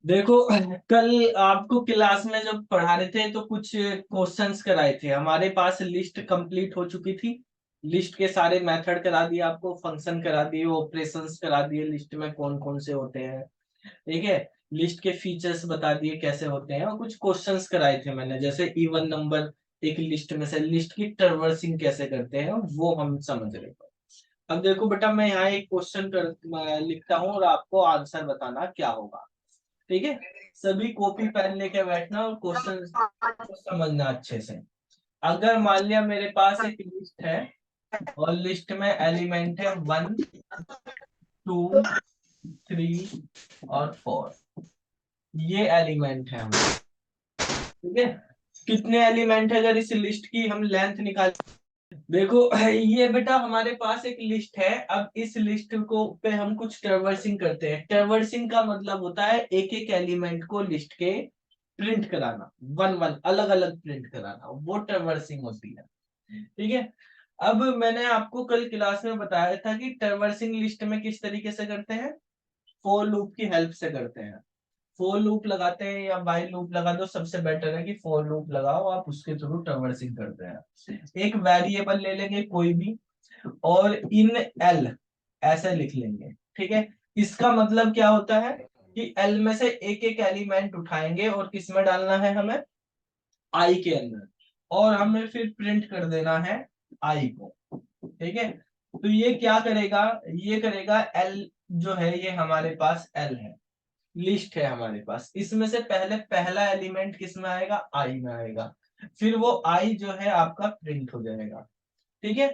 देखो, कल आपको क्लास में जब पढ़ा रहे थे तो कुछ क्वेश्चंस कराए थे। हमारे पास लिस्ट कंप्लीट हो चुकी थी। लिस्ट के सारे मेथड करा दिए, आपको फंक्शन करा दिए, ऑपरेशंस करा दिए, लिस्ट में कौन कौन से होते हैं। ठीक है। लिस्ट के फीचर्स बता दिए कैसे होते हैं, और कुछ क्वेश्चंस कराए थे मैंने, जैसे इवन नंबर एक लिस्ट में से लिस्ट की ट्रैवर्सिंग कैसे करते हैं वो हम समझ रहे थे। अब देखो बेटा, मैं यहाँ एक क्वेश्चन लिखता हूँ और आपको आंसर बताना क्या होगा। ठीक है। सभी कॉपी पेन लेके बैठना और क्वेश्चन को समझना अच्छे से। अगर मान लिया मेरे पास एक लिस्ट है और लिस्ट में एलिमेंट है 1, 2, 3 और 4। ये एलिमेंट है हमारे। ठीक है। कितने एलिमेंट है अगर इस लिस्ट की हम लेंथ निकाल। देखो, ये बेटा हमारे पास एक लिस्ट है। अब इस लिस्ट को पे हम कुछ ट्रैवर्सिंग करते हैं। ट्रैवर्सिंग का मतलब होता है एक एक एलिमेंट को लिस्ट के प्रिंट कराना, वन वन अलग अलग प्रिंट कराना, वो ट्रैवर्सिंग होती है। ठीक है। अब मैंने आपको कल क्लास में बताया था कि ट्रैवर्सिंग लिस्ट में किस तरीके से करते हैं, फॉर लूप की हेल्प से करते हैं। फॉर लूप लगाते हैं या बाई लूप लगा दो, सबसे बेटर है कि फॉर लूप लगाओ, आप उसके थ्रू ट्रैवर्सिंग करते हैं। एक वेरिएबल ले लेंगे कोई भी और इन एल ऐसे लिख लेंगे। ठीक है। इसका मतलब क्या होता है कि एल में से एक एक एलिमेंट उठाएंगे और किस में डालना है हमें, आई के अंदर, और हमें फिर प्रिंट कर देना है आई को। ठीक है। तो ये क्या करेगा, ये करेगा एल जो है ये हमारे पास एल है, लिस्ट है हमारे पास, इसमें से पहले पहला एलिमेंट किस में आएगा, आई में आएगा। फिर वो आई जो है आपका प्रिंट हो जाएगा। ठीक है।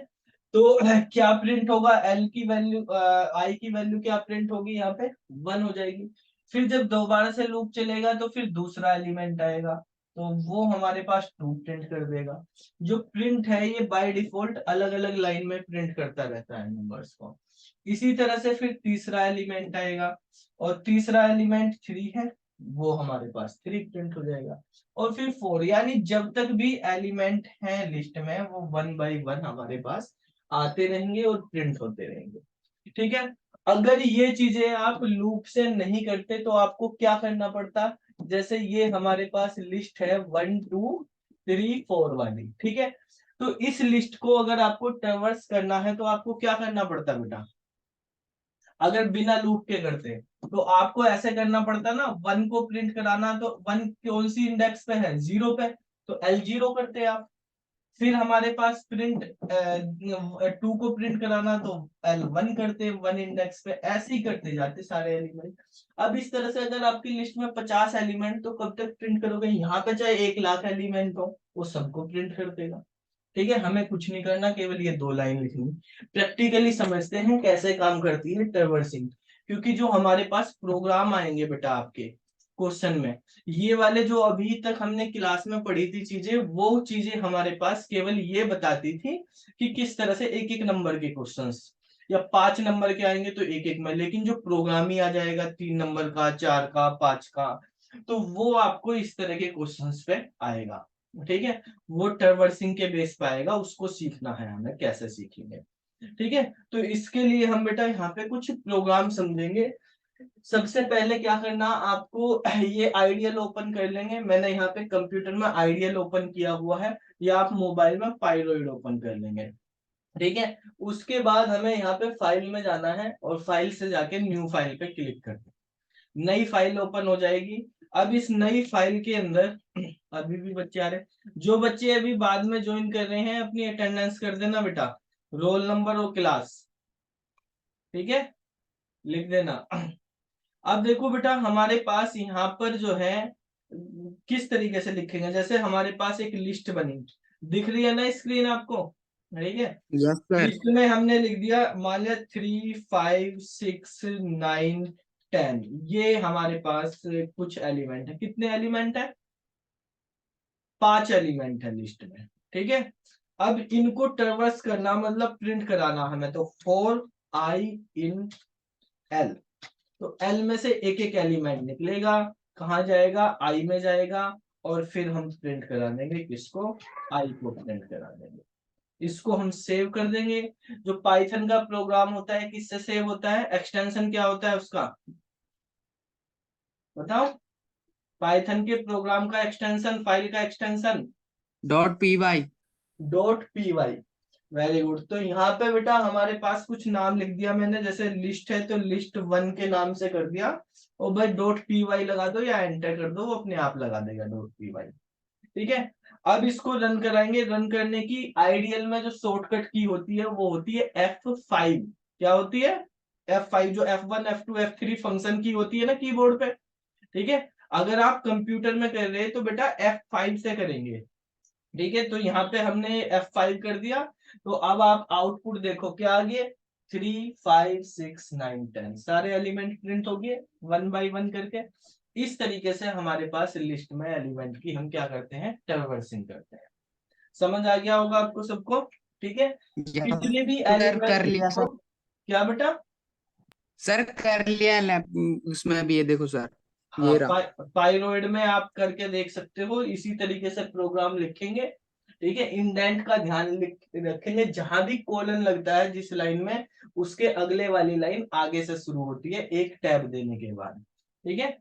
तो क्या प्रिंट होगा, एल की वैल्यू, आई की वैल्यू क्या प्रिंट होगी यहाँ पे, 1 हो जाएगी। फिर जब दोबारा से लूप चलेगा तो फिर दूसरा एलिमेंट आएगा, तो वो हमारे पास 2 प्रिंट कर देगा। जो प्रिंट है ये बाय डिफॉल्ट अलग अलग लाइन में प्रिंट करता रहता है नंबर्स को। इसी तरह से फिर तीसरा एलिमेंट आएगा, और तीसरा एलिमेंट 3 है, वो हमारे पास 3 प्रिंट हो जाएगा। और फिर 4, यानी जब तक भी एलिमेंट है लिस्ट में वो 1 बाय 1 हमारे पास आते रहेंगे और प्रिंट होते रहेंगे। ठीक है। अगर ये चीजें आप लूप से नहीं करते तो आपको क्या करना पड़ता, जैसे ये हमारे पास लिस्ट है 1, 2, 3, 4 वाली। ठीक है। तो इस लिस्ट को अगर आपको ट्रैवर्स करना है तो आपको क्या करना पड़ता बेटा, अगर बिना लूप के करते तो आपको ऐसे करना पड़ता ना, 1 को प्रिंट कराना तो 1 कौन सी इंडेक्स पे है, 0 पे, तो L0 करते आप। फिर हमारे पास प्रिंट 2 को प्रिंट कराना तो L1 करते, 1 इंडेक्स पे, ऐसे ही करते जाते सारे एलिमेंट। अब इस तरह से अगर आपकी लिस्ट में 50 एलिमेंट, तो कब तक प्रिंट करोगे, यहाँ पे चाहे 1 लाख एलिमेंट हो वो सबको प्रिंट कर देगा। ठीक है। हमें कुछ नहीं करना, केवल ये 2 लाइन लिखनी। प्रैक्टिकली समझते हैं कैसे काम करती है ट्रैवर्सिंग, क्योंकि जो हमारे पास प्रोग्राम आएंगे बेटा आपके क्वेश्चन में, ये वाले जो अभी तक हमने क्लास में पढ़ी थी चीजें, वो चीजें हमारे पास केवल ये बताती थी कि किस तरह से एक एक नंबर के क्वेश्चंस, या 5 नंबर के आएंगे तो एक एक में, लेकिन जो प्रोग्राम ही आ जाएगा 3 नंबर का, 4 का, 5 का, तो वो आपको इस तरह के क्वेश्चंस पे आएगा। ठीक है। वो ट्रैवर्सिंग के बेस पे आएगा, उसको सीखना है हमें, कैसे सीखेंगे। ठीक है। तो इसके लिए हम बेटा यहाँ पे कुछ प्रोग्राम समझेंगे। सबसे पहले क्या करना आपको, ये आइडियल ओपन कर लेंगे। मैंने यहाँ पे कंप्यूटर में आइडियल ओपन किया हुआ है, या आप मोबाइल में पाइरोइड ओपन कर लेंगे। ठीक है। उसके बाद हमें यहाँ पे फाइल में जाना है और फाइल से जाके न्यू फाइल पे क्लिक करना, नई फाइल ओपन हो जाएगी। अब इस नई फाइल के अंदर अभी भी बच्चे आ रहे हैं, जो बच्चे अभी बाद में ज्वाइन कर रहे हैं अपनी अटेंडेंस कर देना बेटा, रोल नंबर और क्लास। ठीक है। लिख देना। अब देखो बेटा, हमारे पास यहाँ पर जो है किस तरीके से लिखेंगे, जैसे हमारे पास एक लिस्ट बनी दिख रही है ना स्क्रीन आपको। ठीक है। Yes sir. लिस्ट में हमने लिख दिया, मान लिया 3, 5, 6, 9, 10, ये हमारे पास कुछ एलिमेंट है। कितने एलिमेंट है, 5 एलिमेंट है लिस्ट में। ठीक है। अब इनको ट्रैवर्स करना मतलब प्रिंट कराना हमें, तो 4 i in L, तो L में से एक एक एलिमेंट निकलेगा, कहाँ जाएगा, I में जाएगा, और फिर हम प्रिंट करा देंगे किसको, I को प्रिंट करा देंगे। इसको हम सेव कर देंगे। जो पाइथन का प्रोग्राम होता है किससे सेव होता है, एक्सटेंशन क्या होता है उसका, बताओ, पाइथन के प्रोग्राम का एक्सटेंशन, फाइल का extension .py। .py। Very good. तो यहाँ पे बेटा हमारे पास कुछ नाम लिख दिया मैंने, जैसे लिस्ट है तो लिस्ट वन के नाम से कर दिया, और भाई .py लगा दो या एंटर कर दो, वो अपने आप लगा देगा .py। ठीक है। अब इसको रन कराएंगे। रन करने की आइडियल में जो शॉर्टकट की होती है वो होती है F5। क्या होती है? F5, जो F1 F2 F3 फंक्शन की होती है ना कीबोर्ड पे। ठीक है। अगर आप कंप्यूटर में कर रहे हैं तो बेटा F5 से करेंगे। ठीक है। तो यहाँ पे हमने F5 कर दिया। तो अब आप आउटपुट देखो क्या आ गया, 3 5 6 9 10 सारे एलिमेंट प्रिंट हो गए वन बाय वन करके। इस तरीके से हमारे पास लिस्ट में एलिमेंट की हम क्या करते हैं, ट्रैवर्सिंग करते हैं। समझ आ गया होगा आपको सबको? ठीक है। यस कितने भी सर, एलिमेंट कर लिया हो, सर। क्या बेटा? सर कर लिया लैब उसमें भी, ये देखो सर, हाँ, ये रहा। पाइरोइड में आप करके देख सकते हो। इसी तरीके से प्रोग्राम लिखेंगे। ठीक है। इंडेंट का ध्यान रखेंगे, जहां भी कोलन लगता है जिस लाइन में, उसके अगले वाली लाइन आगे से शुरू होती है एक टैब देने के बाद। ठीक है।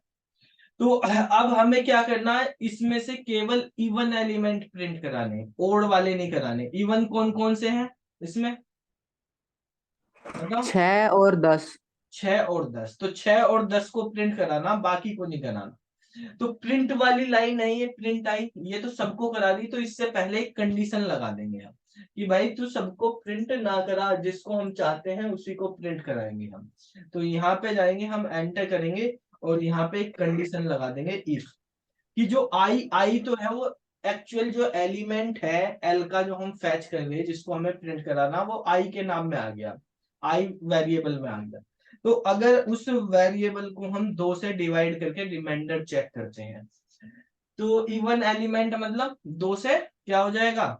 तो अब हमें क्या करना है, इसमें से केवल इवन एलिमेंट प्रिंट कराने, ओड वाले नहीं कराने। इवन कौन कौन से हैं इसमें, बताओ? 6 और 10। 6 और 10। तो 6 और 10 को प्रिंट कराना, बाकी को नहीं कराना। तो प्रिंट वाली लाइन है, ये प्रिंट आई, ये तो सबको करा दी। तो इससे पहले एक कंडीशन लगा देंगे हम कि भाई तू सबको प्रिंट ना करा, जिसको हम चाहते हैं उसी को प्रिंट कराएंगे हम। तो यहाँ पे जाएंगे, हम एंटर करेंगे, और यहाँ पे एक कंडीशन लगा देंगे इफ, कि जो आई आई तो है वो एक्चुअल जो एलिमेंट है एल का, जो हम फैच कर रहे हैं जिसको हमें प्रिंट कराना, वो आई के नाम में आ गया, आई वेरिएबल में आ गया। तो अगर उस वेरिएबल को हम 2 से डिवाइड करके रिमाइंडर चेक करते हैं, तो इवन एलिमेंट मतलब 2 से क्या हो जाएगा,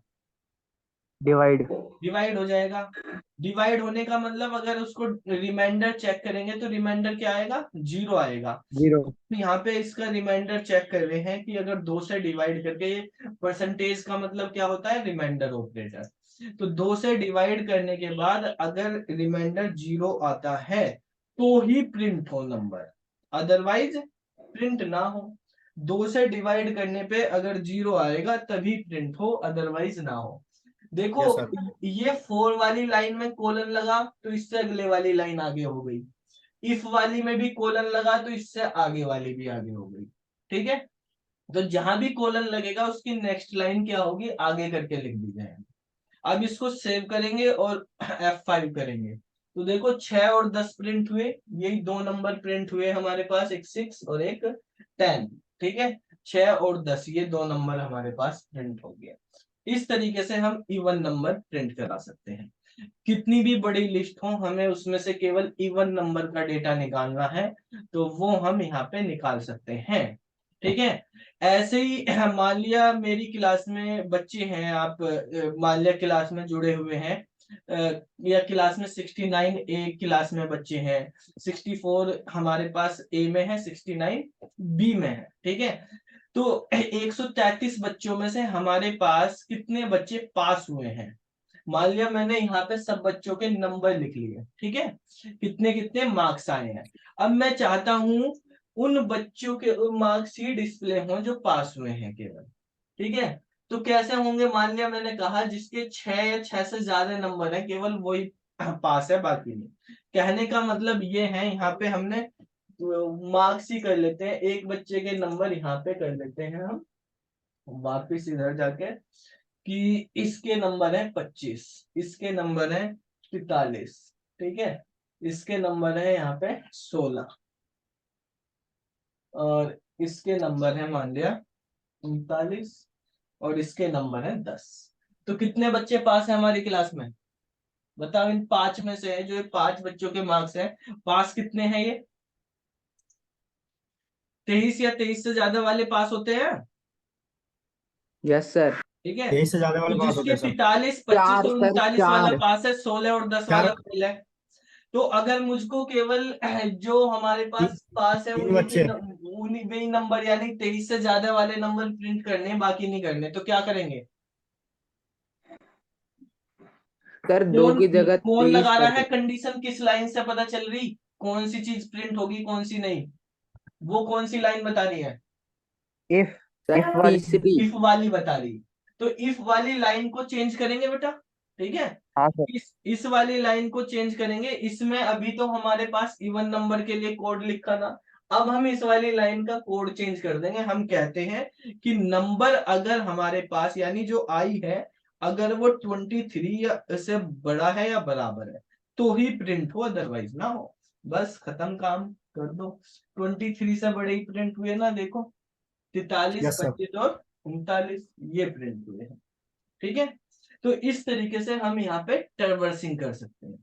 डिवाइड। डिवाइड हो जाएगा। डिवाइड होने का मतलब अगर उसको रिमाइंडर चेक करेंगे तो रिमाइंडर क्या आएगा, 0 आएगा। 0। यहाँ पे इसका रिमाइंडर चेक कर रहे हैं कि अगर 2 से डिवाइड करके, ये परसेंटेज का मतलब क्या होता है, रिमाइंडर ऑपरेटर। तो 2 से डिवाइड करने के बाद अगर रिमाइंडर 0 आता है तो ही प्रिंट हो नंबर, अदरवाइज प्रिंट ना हो। 2 से डिवाइड करने पे अगर 0 आएगा तभी प्रिंट हो, अदरवाइज ना हो। देखो, यस सर। ये 4 वाली लाइन में कोलन लगा तो इससे अगले वाली लाइन आगे हो गई। इफ वाली में भी कोलन लगा तो इससे आगे वाली भी आगे हो गई। ठीक है। तो जहां भी कोलन लगेगा उसकी नेक्स्ट लाइन क्या होगी, आगे करके लिख दी जाएगी। अब इसको सेव करेंगे और F5 करेंगे। तो देखो 6 और 10 प्रिंट हुए, यही 2 नंबर प्रिंट हुए हमारे पास, एक 6 और एक 10। ठीक है। 6 और 10 ये 2 नंबर हमारे पास प्रिंट हो गया। इस तरीके से हम इवन नंबर प्रिंट करा सकते हैं। कितनी भी बड़ी लिस्ट हो, हमें उसमें से केवल इवन नंबर का डेटा निकालना है, तो वो हम यहाँ पे निकाल सकते हैं। ठीक है। ऐसे ही मान लिया मेरी क्लास में बच्चे हैं, आप मान लिया क्लास में जुड़े हुए हैं, या क्लास में 69 ए क्लास में बच्चे हैं, 64 हमारे पास ए में है, 69 बी में है। ठीक है। तो 133 बच्चों में से हमारे पास कितने बच्चे पास हुए हैं, मान लिया मैंने यहाँ पे सब बच्चों के नंबर लिख लिए। ठीक है। कितने कितने मार्क्स आए हैं। अब मैं चाहता हूं उन बच्चों के मार्क्स ही डिस्प्ले हों जो पास हुए हैं केवल। ठीक है। तो कैसे होंगे, मान लिया मैंने कहा जिसके 6 या 6 से ज्यादा नंबर है केवल वही पास है, बाकी नहीं। कहने का मतलब ये है, यहाँ पे हमने मार्क्स ही कर लेते हैं, एक बच्चे के नंबर यहाँ पे कर लेते हैं हम वापिस इधर जाके, कि इसके नंबर है 25, इसके नंबर है 43। ठीक है। इसके नंबर है यहाँ पे 16, और इसके नंबर है मान लिया 39, और इसके नंबर है 10। तो कितने बच्चे पास है हमारी क्लास में, बताओ? इन 5 में से है, जो ये 5 बच्चों के मार्क्स है, पास कितने हैं ये? 23 या 23 से ज्यादा वाले पास होते हैं। Yes sir. ठीक है। 23 से ज्यादा तो वाले पास होते जिसके हैं सर। 45 25 4 और सर, 39 वाला 4। पास है, 16 और 10 चार। वाला फेल है। तो अगर मुझको केवल जो हमारे तीन, पास पास है तीन उन्हीं के बच्चे। उन्हीं में ही नंबर, यानी 23 से ज्यादा वाले नंबर प्रिंट करने, बाकी नहीं करने, तो क्या करेंगे? सर 2 कौन की जगह कौन 23 लगा रहा कर है दो। कंडीशन, किस लाइन से पता चल रही कौन सी चीज प्रिंट होगी कौन सी नहीं? वो कौन सी लाइन बता रही है? इफ सर इफ वाली। तीसरी। इफ वाली बता रही। तो इफ वाली लाइन को चेंज करेंगे बेटा, ठीक है। हाँ सर। इस वाली लाइन को चेंज करेंगे। इसमें अभी तो हमारे पास इवन नंबर के लिए कोड लिखा था, अब हम इस वाली लाइन का कोड चेंज कर देंगे। हम कहते हैं कि नंबर अगर हमारे पास यानी जो आई है, अगर वो 23 या से बड़ा है या बराबर है तो ही प्रिंट हो, अदरवाइज ना हो। बस खत्म, काम कर दो। 23 से बड़े ही प्रिंट हुए ना, देखो 43, यस सर। 25 और 39 ये प्रिंट हुए हैं, ठीक है। तो इस तरीके से हम यहाँ पे ट्रैवर्सिंग कर सकते हैं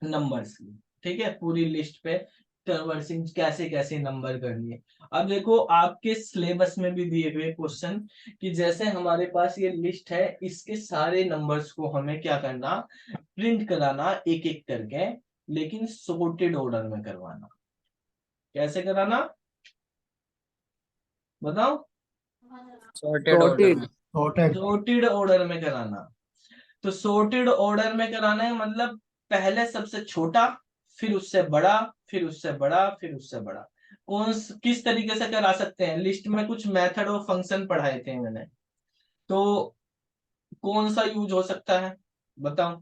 नंबर्स की, ठीक है। पूरी लिस्ट पे ट्रैवर्सिंग कैसे कैसे नंबर करनी है। अब देखो आपके सिलेबस में भी दिए हुए क्वेश्चन कि जैसे हमारे पास ये लिस्ट है, इसके सारे नंबर्स को हमें क्या करना, प्रिंट कराना एक एक करके, लेकिन सॉर्टेड ऑर्डर में करवाना। कैसे कराना बताओ? सॉर्टेड ऑर्डर में। सॉर्टेड। सॉर्टेड ऑर्डर में कराना। तो सॉर्टेड ऑर्डर में कराना है मतलब पहले सबसे छोटा, फिर उससे बड़ा, फिर उससे बड़ा, फिर उससे बड़ा। किस तरीके से करा सकते हैं? लिस्ट में कुछ मेथड और फंक्शन पढ़ाए थे मैंने, तो कौन सा यूज हो सकता है बताओ?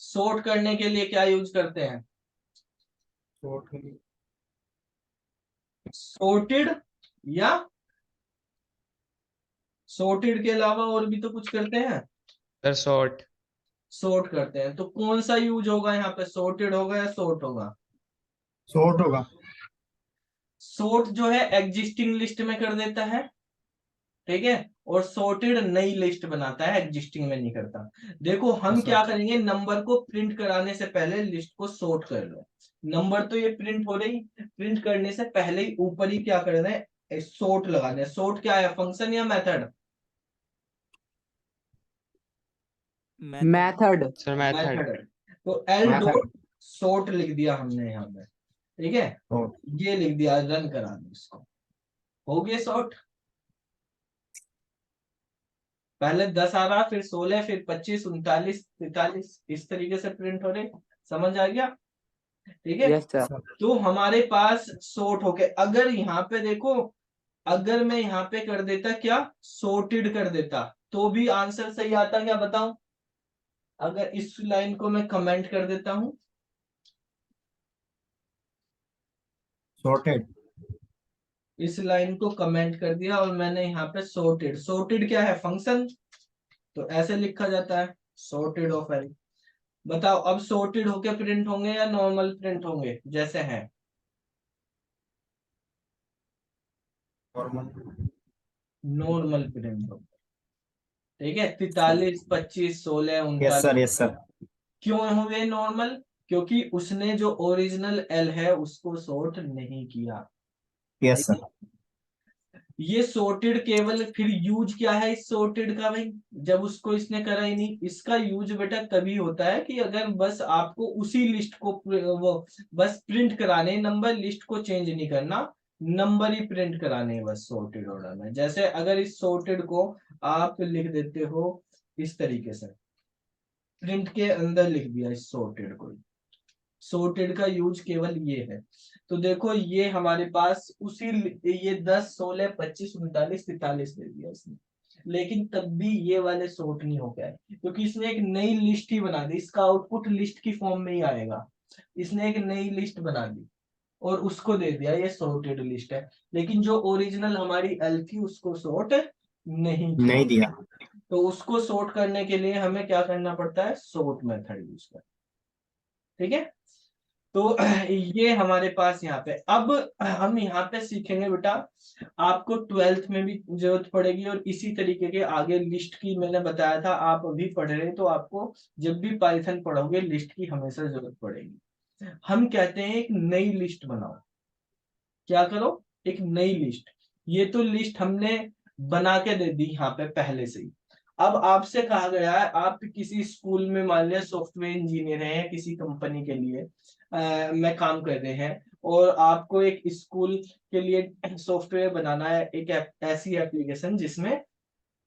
सॉर्ट करने के लिए क्या यूज करते हैं? सॉर्टेड, या सॉर्टेड के अलावा और भी तो कुछ करते हैं। Sir sort. सॉर्ट करते हैं, तो कौन सा यूज होगा यहाँ पे? सॉर्टेड होगा या सॉर्ट होगा? सॉर्ट होगा। सॉर्ट जो है एग्जिस्टिंग लिस्ट में कर देता है, ठीक है। और सॉर्टेड नई लिस्ट बनाता है, एग्जिस्टिंग में नहीं करता। देखो हम क्या करेंगे, नंबर को प्रिंट कराने से पहले लिस्ट को सॉर्ट कर लो। नंबर तो ये प्रिंट हो रही, प्रिंट करने से पहले ही ऊपर ही क्या करना है, सॉर्ट लगाना है। सॉर्ट क्या है, फंक्शन या method? Method. Sir method. Method. तो एल मेथड। डॉट सॉर्ट लिख दिया हमने यहाँ पे, ठीक है। ये लिख दिया, रन करा दो इसको, हो गया सॉर्ट। पहले 10 आ रहा, फिर 16, फिर 25, 39, 43, इस तरीके से प्रिंट हो रहे। समझ आ गया, ठीक है। Yes sir. तो हमारे पास सॉर्ट हो गए। अगर यहाँ पे देखो, अगर मैं यहाँ पे कर देता क्या, सॉर्टेड कर देता, तो भी आंसर सही आता क्या बताओ? अगर इस लाइन को मैं कमेंट कर देता हूं, सॉर्टेड। इस लाइन को कमेंट कर दिया और मैंने यहाँ पे सॉर्टेड, सॉर्टेड क्या है, फंक्शन, तो ऐसे लिखा जाता है सॉर्टेड ऑफ एल। बताओ अब सॉर्टेड होके प्रिंट होंगे या नॉर्मल प्रिंट होंगे जैसे हैं? नॉर्मल प्रिंट होंगे, ठीक है। 43, 25, 16, यस सर। 39 yes sir. क्यों हो गए नॉर्मल? क्योंकि उसने जो ओरिजिनल एल है उसको सॉर्ट नहीं किया, यस ठीक सर। है। ये सॉर्टेड केवल फिर यूज क्या है इस सॉर्टेड का भाई, जब उसको इसने करा ही नहीं। इसका यूज बेटा तभी होता है कि अगर बस आपको उसी लिस्ट को वो बस प्रिंट कराने, नंबर लिस्ट को चेंज नहीं करना, नंबर ही प्रिंट कराने हैं बस सॉर्टेड ऑर्डर में। जैसे अगर इस सॉर्टेड को आप लिख देते हो इस तरीके से, प्रिंट के अंदर लिख दिया इस सॉर्टेड को, सॉर्टेड का यूज केवल ये है। तो देखो ये हमारे पास उसी, ये 10, 16, 25, 39, 43 दे दिया इसने, लेकिन तब भी ये वाले सॉर्ट नहीं हो गए क्योंकि इसने एक नई लिस्ट ही बना दी। इसका आउटपुट लिस्ट की फॉर्म में ही आएगा। इसने एक नई लिस्ट बना दी और उसको दे दिया ये सॉर्टेड लिस्ट है, लेकिन जो ओरिजिनल हमारी एल थी उसको सॉर्ट नहीं किया। नहीं दिया। तो उसको सॉर्ट करने के लिए हमें क्या करना पड़ता है, सॉर्ट मेथड यूज कर, ठीक है। तो ये हमारे पास यहाँ पे, अब हम यहाँ पे सीखेंगे बेटा, आपको 12th में भी जरूरत पड़ेगी और इसी तरीके के आगे लिस्ट की मैंने बताया था, आप अभी पढ़ रहे हैं तो आपको जब भी पाइथन पढ़ोगे लिस्ट की हमेशा जरूरत पड़ेगी। हम कहते हैं एक नई लिस्ट बनाओ। क्या करो, एक नई लिस्ट। ये तो लिस्ट हमने बना के दे दी यहाँ पे पहले से ही। अब आपसे कहा गया है, आप किसी स्कूल में मान लिया सॉफ्टवेयर इंजीनियर हैं या किसी कंपनी के लिए में काम कर रहे हैं, और आपको एक स्कूल के लिए सॉफ्टवेयर बनाना है, एक ऐसी एप्लीकेशन जिसमें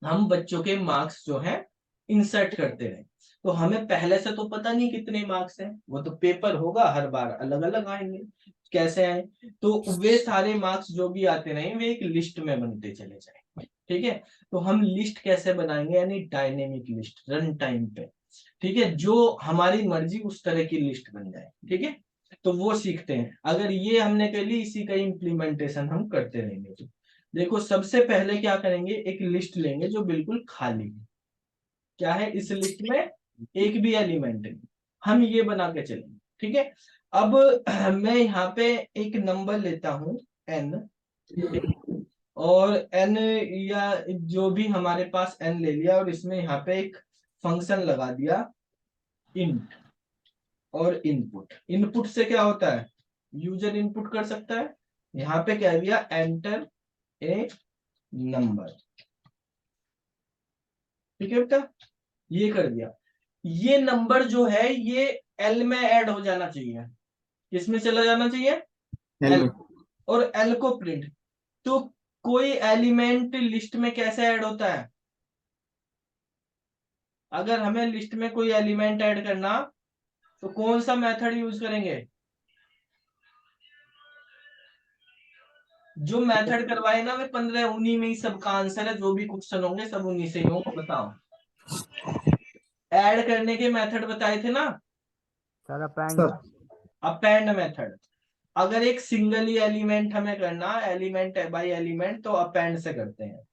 हम बच्चों के मार्क्स जो हैं इंसर्ट करते रहे। तो हमें पहले से तो पता नहीं कितने मार्क्स हैं, वो तो पेपर होगा हर बार अलग अलग आएंगे। कैसे आए, तो वे सारे मार्क्स जो भी आते रहे वे एक लिस्ट में बनते चले जाएंगे। ठीक है, तो हम लिस्ट कैसे बनाएंगे, यानी डायनेमिक लिस्ट रन टाइम पे। ठीक है, जो हमारी मर्जी उस तरह की लिस्ट बन जाए। ठीक है, तो वो सीखते हैं। अगर ये हमने कर ली, इसी का इम्प्लीमेंटेशन हम करते रहेंगे। तो देखो, सबसे पहले क्या करेंगे, एक लिस्ट लेंगे जो बिल्कुल खाली है। क्या है इस लिस्ट में, एक भी एलिमेंट नहीं, हम ये बना के चलेंगे। ठीक है, अब मैं यहाँ पे एक नंबर लेता हूं n, और n या जो भी हमारे पास n ले लिया, और इसमें यहाँ पे एक फंक्शन लगा दिया int और इनपुट। इनपुट से क्या होता है, यूजर इनपुट कर सकता है। यहाँ पे कह दिया एंटर ए नंबर। ठीक है बेटा, ये कर दिया। ये नंबर जो है ये एल में ऐड हो जाना चाहिए। किसमें चला जाना चाहिए, एल। और एल को प्रिंट, तो कोई एलिमेंट लिस्ट में कैसे ऐड होता है, अगर हमें लिस्ट में कोई एलिमेंट ऐड करना तो कौन सा मेथड यूज करेंगे, जो मेथड करवाए ना वे 15, उन्हीं में ही सबका आंसर है। जो भी क्वेश्चन होंगे सब उन्हीं से ही होंगे। बताओ, ऐड करने के मेथड बताए थे ना, सर अपेंड। Append method. अगर एक सिंगल ही एलिमेंट हमें करना, एलिमेंट बाय एलिमेंट, तो अपेंड से करते हैं।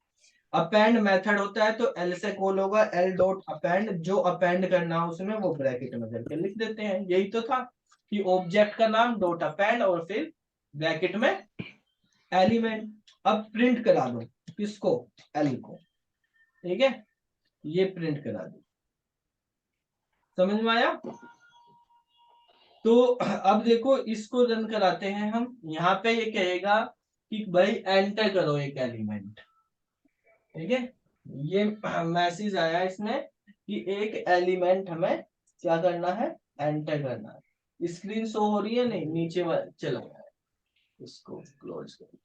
अपेंड मेथड होता है तो एल से कॉल होगा, एल डॉट अपेंड, जो अपेंड करना हो उसमें वो ब्रैकेट में करके लिख देते हैं। यही तो था कि ऑब्जेक्ट का नाम डॉट अपेंड और फिर ब्रैकेट में एलिमेंट। अब प्रिंट करा दो किसको, एल को। ठीक है, ये प्रिंट करा दो। समझ में आया। तो अब देखो, इसको रन कराते हैं हम। यहाँ पे ये कहेगा कि भाई एंटर करो एक एलिमेंट। ठीक है, ये मैसेज आया इसमें कि एक एलिमेंट हमें क्या करना है, एंटर करना है। स्क्रीन शो हो रही है, नहीं नीचे चला गया है, इसको क्लोज करते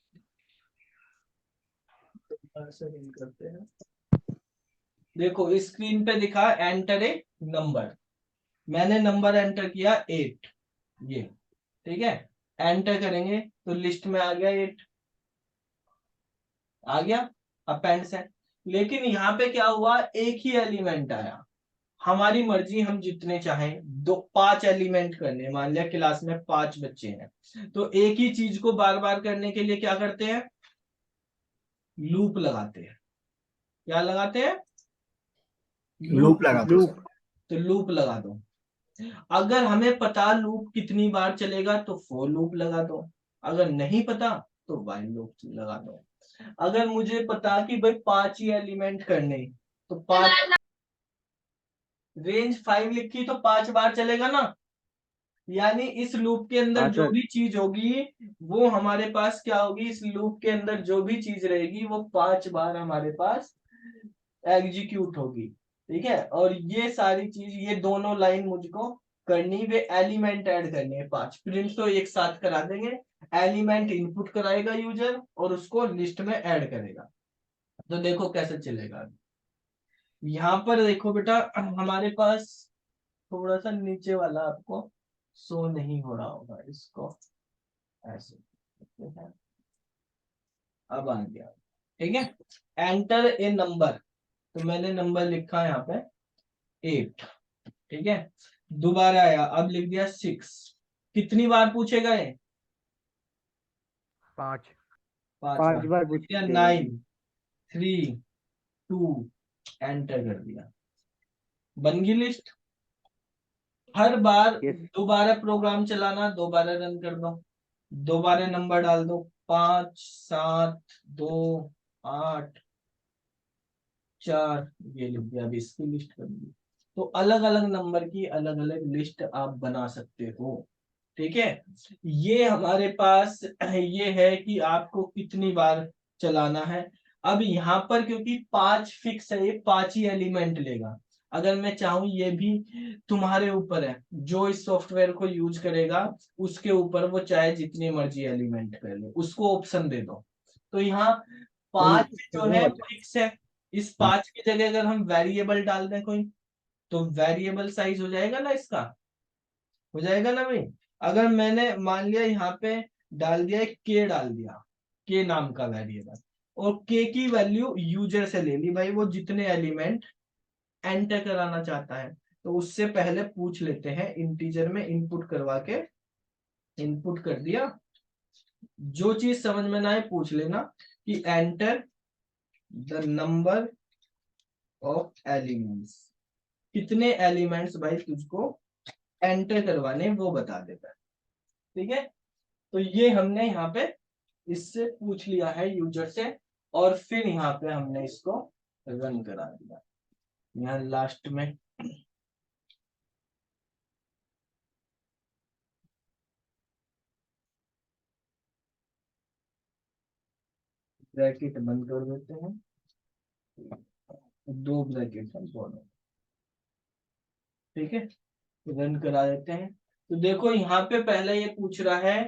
हैं। देखो स्क्रीन पे दिखा एंटर ए नंबर, मैंने नंबर एंटर किया 8, ये। ठीक है, एंटर करेंगे तो लिस्ट में आ गया 8, आ गया अपेंड से। लेकिन यहाँ पे क्या हुआ, एक ही एलिमेंट आया। हमारी मर्जी, हम जितने चाहें 5 एलिमेंट करने, मान लिया क्लास में 5 बच्चे हैं, तो एक ही चीज को बार बार करने के लिए क्या करते हैं, लूप लगाते हैं। क्या लगाते हैं, लूप लगा दो। तो लूप लगा दो। अगर हमें पता लूप कितनी बार चलेगा तो फॉर लूप लगा दो, अगर नहीं पता तो व्हाइल लूप लगा दो। अगर मुझे पता कि भाई 5 ही एलिमेंट करने, तो 5, रेंज 5 लिखी तो 5 बार चलेगा ना। यानी इस लूप के अंदर जो भी चीज होगी वो हमारे पास क्या होगी, इस लूप के अंदर जो भी चीज रहेगी वो 5 बार हमारे पास एग्जीक्यूट होगी। ठीक है, और ये सारी चीज, ये दोनों लाइन मुझको करनी, वे एलिमेंट ऐड करने हैं 5। प्रिंट तो एक साथ करा देंगे, एलिमेंट इनपुट कराएगा यूजर और उसको लिस्ट में ऐड करेगा। तो देखो कैसे चलेगा। यहाँ पर देखो बेटा, हमारे पास थोड़ा सा नीचे वाला आपको शो नहीं हो रहा होगा, इसको ऐसे, अब आ गया। ठीक है, एंटर ए नंबर, तो मैंने नंबर लिखा यहाँ पे 8। ठीक है, दोबारा आया, अब लिख दिया 6। कितनी बार पूछेगा ये, 5 5 बार पूछ दिया। 9, 3, 2, एंटर कर दिया, बन गई लिस्ट। हर बार दोबारा प्रोग्राम चलाना, दोबारा रन कर दो, दोबारा नंबर डाल दो, 5, 7, 2, 8, 4, ये लिख दिया। अभी इसकी लिस्ट कर दी। तो अलग अलग नंबर की अलग अलग लिस्ट आप बना सकते हो। ठीक है, ये हमारे पास ये है कि आपको कितनी बार चलाना है। अब यहाँ पर क्योंकि 5 फिक्स है, ये 5 ही एलिमेंट लेगा। अगर मैं चाहूं, ये भी तुम्हारे ऊपर है, जो इस सॉफ्टवेयर को यूज करेगा उसके ऊपर, वो चाहे जितनी मर्जी एलिमेंट कर ले, उसको ऑप्शन दे दो। तो यहाँ 5 जो है फिक्स है। इस 5 की जगह अगर हम वेरिएबल डाल दें कोई, तो वेरिएबल साइज हो जाएगा ना इसका, हो जाएगा ना भाई। अगर मैंने मान लिया यहाँ पे डाल दिया के, डाल दिया के नाम का वेरिएबल, और के की वैल्यू यूजर से ले ली, भाई वो जितने एलिमेंट एंटर कराना चाहता है, तो उससे पहले पूछ लेते हैं इंटीजर में इनपुट करवा के, इनपुट कर दिया, जो चीज समझ में ना आए पूछ लेना कि enter the number of elements, कितने एलिमेंट्स भाई तुझको एंटर करवाने वो बता देता है। ठीक है, तो ये हमने यहाँ पे इससे पूछ लिया है यूजर से, और फिर यहाँ पे हमने इसको रन करा दिया। यहाँ लास्ट में ब्रैकेट बंद कर देते हैं, दो ब्रैकेट हम दोनों, ठीक है, रन करा देते हैं। तो देखो यहाँ पे पहले ये पूछ रहा है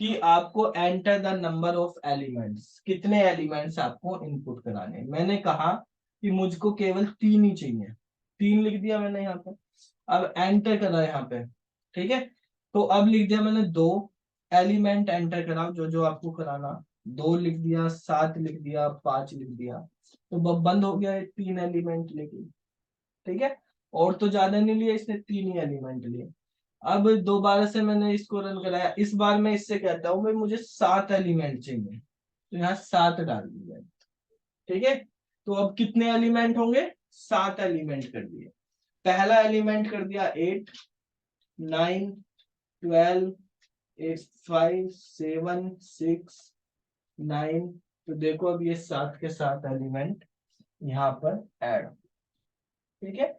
कि आपको enter the number of elements, कितने एलिमेंट्स आपको इनपुट कराने हैं। मैंने कहा कि मुझको केवल 3 ही चाहिए, 3 लिख दिया मैंने यहाँ पे। अब एंटर करा यहाँ पे, ठीक है, तो अब लिख दिया मैंने 2 एलिमेंट एंटर कराओ, जो जो आपको कराना, 2 लिख दिया, 7 लिख दिया, 5 लिख दिया, तो बंद हो गया, 3 एलिमेंट लेके। ठीक है, और तो ज्यादा नहीं लिया इसने, 3 ही एलिमेंट लिए। अब दोबारा से मैंने इसको रन कराया, इस बार मैं इससे कहता हूँ भाई मुझे 7 एलिमेंट चाहिए, तो यहाँ 7 डाल दिया। ठीक है, तो अब कितने एलिमेंट होंगे, 7 एलिमेंट कर दिए। पहला एलिमेंट कर दिया 8, 9, 12, 8, 5, 7, 6, 9, तो देखो अब ये 7 के 7 एलिमेंट यहाँ पर ऐड। ठीक है,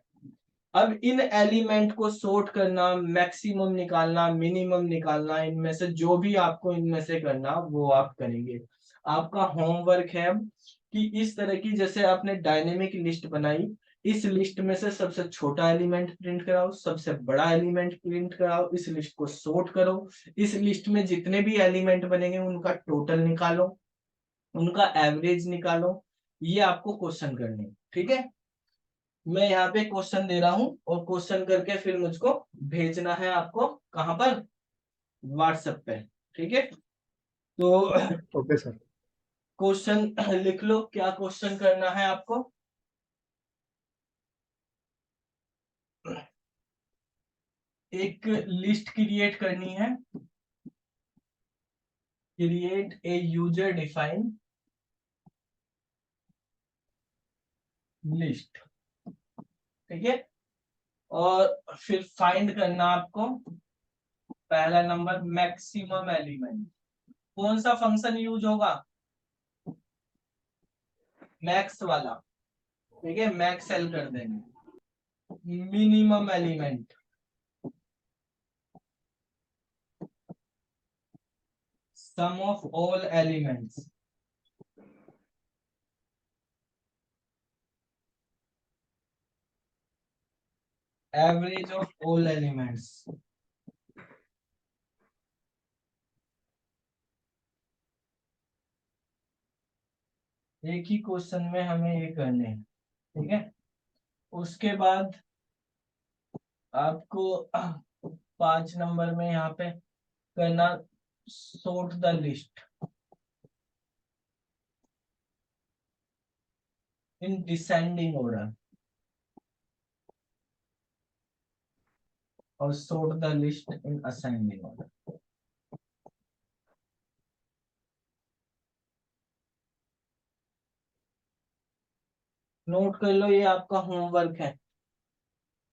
अब इन एलिमेंट को सॉर्ट करना, मैक्सिमम निकालना, मिनिमम निकालना, इनमें से जो भी आपको इनमें से करना वो आप करेंगे। आपका होमवर्क है अब कि इस तरह की, जैसे आपने डायनेमिक लिस्ट बनाई, इस लिस्ट में से सबसे छोटा एलिमेंट प्रिंट कराओ, सबसे बड़ा एलिमेंट प्रिंट कराओ, इस लिस्ट को सॉर्ट करो, इस लिस्ट में जितने भी एलिमेंट बनेंगे उनका टोटल निकालो, उनका एवरेज निकालो। ये आपको क्वेश्चन करने, ठीक है। मैं यहाँ पे क्वेश्चन दे रहा हूँ, और क्वेश्चन करके फिर मुझको भेजना है आपको, कहाँ पर, व्हाट्सएप पे। ठीक है, तो ओके सर। क्वेश्चन लिख लो, क्या क्वेश्चन करना है आपको। एक लिस्ट क्रिएट करनी है, create a user define list. ठीक है, और फिर फाइंड करना आपको, पहला नंबर मैक्सिमम एलिमेंट। कौन सा फंक्शन यूज होगा, मैक्स वाला। ठीक है, मैक्स एल कर देंगे। Minimum element, sum of all elements, average of all elements। एक ही क्वेश्चन में हमें ये करने हैं। ठीक है, उसके बाद आपको 5 नंबर में यहाँ पे करना, sort the list in descending order, और sort the list in ascending order. Note कर लो, ये आपका होमवर्क है।